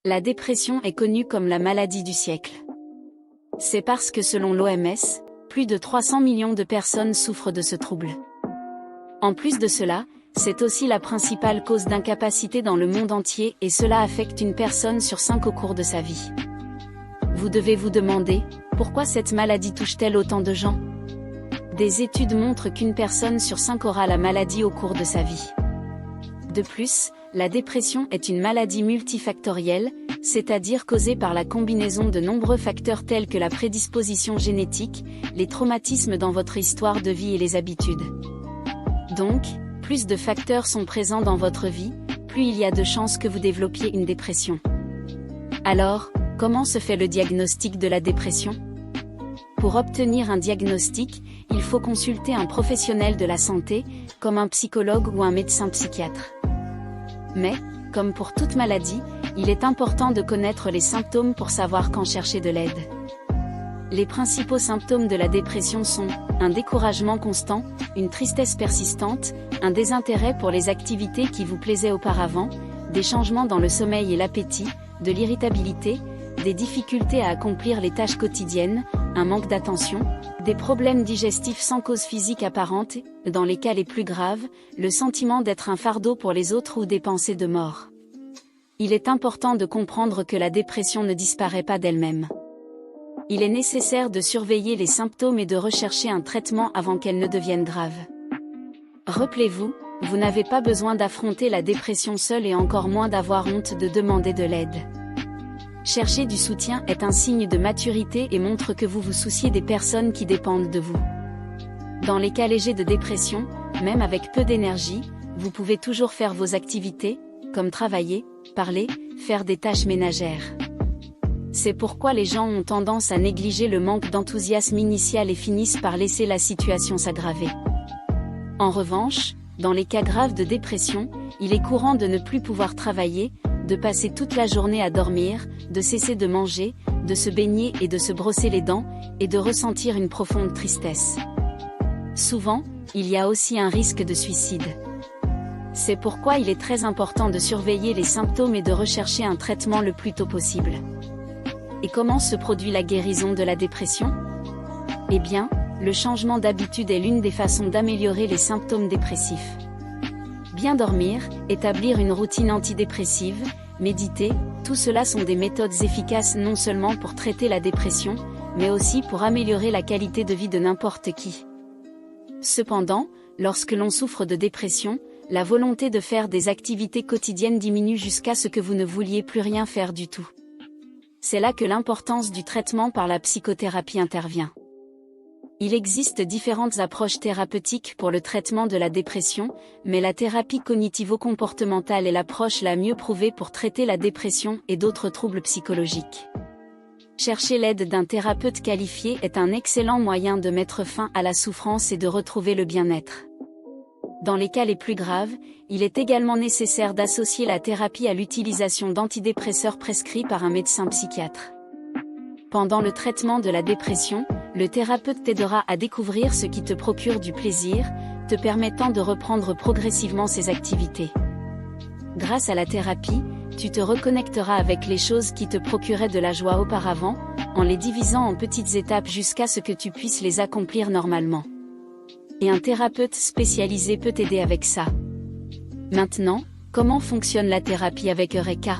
La dépression est connue comme la maladie du siècle. C'est parce que selon l'OMS, plus de 300 millions de personnes souffrent de ce trouble. En plus de cela, c'est aussi la principale cause d'incapacité dans le monde entier et cela affecte une personne sur 5 au cours de sa vie. Vous devez vous demander, pourquoi cette maladie touche-t-elle autant de gens? Des études montrent qu'une personne sur 5 aura la maladie au cours de sa vie. De plus, la dépression est une maladie multifactorielle, c'est-à-dire causée par la combinaison de nombreux facteurs tels que la prédisposition génétique, les traumatismes dans votre histoire de vie et les habitudes. Donc, plus de facteurs sont présents dans votre vie, plus il y a de chances que vous développiez une dépression. Alors, comment se fait le diagnostic de la dépression? Pour obtenir un diagnostic, il faut consulter un professionnel de la santé, comme un psychologue ou un médecin psychiatre. Mais, comme pour toute maladie, il est important de connaître les symptômes pour savoir quand chercher de l'aide. Les principaux symptômes de la dépression sont un découragement constant, une tristesse persistante, un désintérêt pour les activités qui vous plaisaient auparavant, des changements dans le sommeil et l'appétit, de l'irritabilité, des difficultés à accomplir les tâches quotidiennes, un manque d'attention, des problèmes digestifs sans cause physique apparente, et, dans les cas les plus graves, le sentiment d'être un fardeau pour les autres ou des pensées de mort. Il est important de comprendre que la dépression ne disparaît pas d'elle-même. Il est nécessaire de surveiller les symptômes et de rechercher un traitement avant qu'elle ne devienne grave. Rappelez-vous, vous n'avez pas besoin d'affronter la dépression seul et encore moins d'avoir honte de demander de l'aide. Chercher du soutien est un signe de maturité et montre que vous vous souciez des personnes qui dépendent de vous. Dans les cas légers de dépression, même avec peu d'énergie, vous pouvez toujours faire vos activités, comme travailler, parler, faire des tâches ménagères. C'est pourquoi les gens ont tendance à négliger le manque d'enthousiasme initial et finissent par laisser la situation s'aggraver. En revanche, dans les cas graves de dépression, il est courant de ne plus pouvoir travailler, de passer toute la journée à dormir, de cesser de manger, de se baigner et de se brosser les dents, et de ressentir une profonde tristesse. Souvent, il y a aussi un risque de suicide. C'est pourquoi il est très important de surveiller les symptômes et de rechercher un traitement le plus tôt possible. Et comment se produit la guérison de la dépression? Eh bien, le changement d'habitude est l'une des façons d'améliorer les symptômes dépressifs. Bien dormir, établir une routine antidépressive, méditer, tout cela sont des méthodes efficaces non seulement pour traiter la dépression, mais aussi pour améliorer la qualité de vie de n'importe qui. Cependant, lorsque l'on souffre de dépression, la volonté de faire des activités quotidiennes diminue jusqu'à ce que vous ne vouliez plus rien faire du tout. C'est là que l'importance du traitement par la psychothérapie intervient. Il existe différentes approches thérapeutiques pour le traitement de la dépression, mais la thérapie cognitivo-comportementale est l'approche la mieux prouvée pour traiter la dépression et d'autres troubles psychologiques. Chercher l'aide d'un thérapeute qualifié est un excellent moyen de mettre fin à la souffrance et de retrouver le bien-être. Dans les cas les plus graves, il est également nécessaire d'associer la thérapie à l'utilisation d'antidépresseurs prescrits par un médecin psychiatre. Pendant le traitement de la dépression, le thérapeute t'aidera à découvrir ce qui te procure du plaisir, te permettant de reprendre progressivement ses activités. Grâce à la thérapie, tu te reconnecteras avec les choses qui te procuraient de la joie auparavant, en les divisant en petites étapes jusqu'à ce que tu puisses les accomplir normalement. Et un thérapeute spécialisé peut t'aider avec ça. Maintenant, comment fonctionne la thérapie avec Eureka?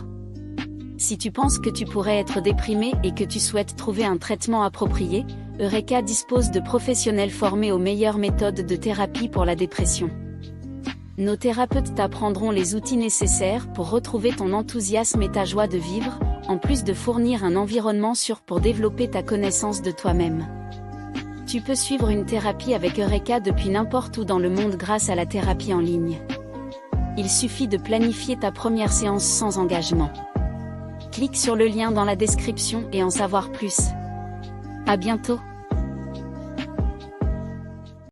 Si tu penses que tu pourrais être déprimé et que tu souhaites trouver un traitement approprié, Eureka dispose de professionnels formés aux meilleures méthodes de thérapie pour la dépression. Nos thérapeutes t'apprendront les outils nécessaires pour retrouver ton enthousiasme et ta joie de vivre, en plus de fournir un environnement sûr pour développer ta connaissance de toi-même. Tu peux suivre une thérapie avec Eureka depuis n'importe où dans le monde grâce à la thérapie en ligne. Il suffit de planifier ta première séance sans engagement. Clique sur le lien dans la description et en savoir plus. À bientôt.